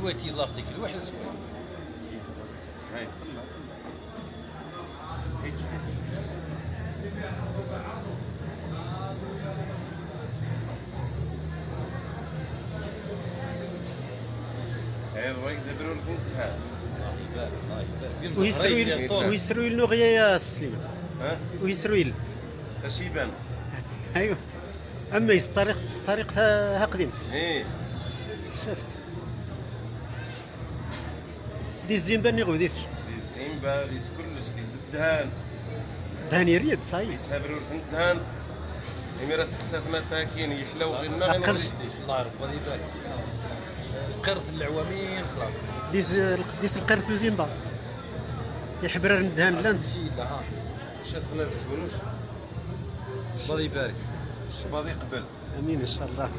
الواتي الله يعطيك الواحد اسمه هاي هذا يدبروا لكم هذا ويسروي النغيه يا سليمان. ها ويسروي تشيبان ايوه. اما الطريق ها قديم ايه شفت دي الزنبه اللي غوديت الزيمبا ليس كلش ليس الدهان دهني ريد صحيح. يسافروا لكم الدهان يمير سقسات مساكين يحلو غير ما أقل شيء. الله يرحمه الله يبارك. القرف العوامين خلاص ديس القرت وزنبه يحبرر من الدهان لاند. شي لا ها شو سنة السكونوش الله يبارك. شباضي قبل امين ان شاء الله.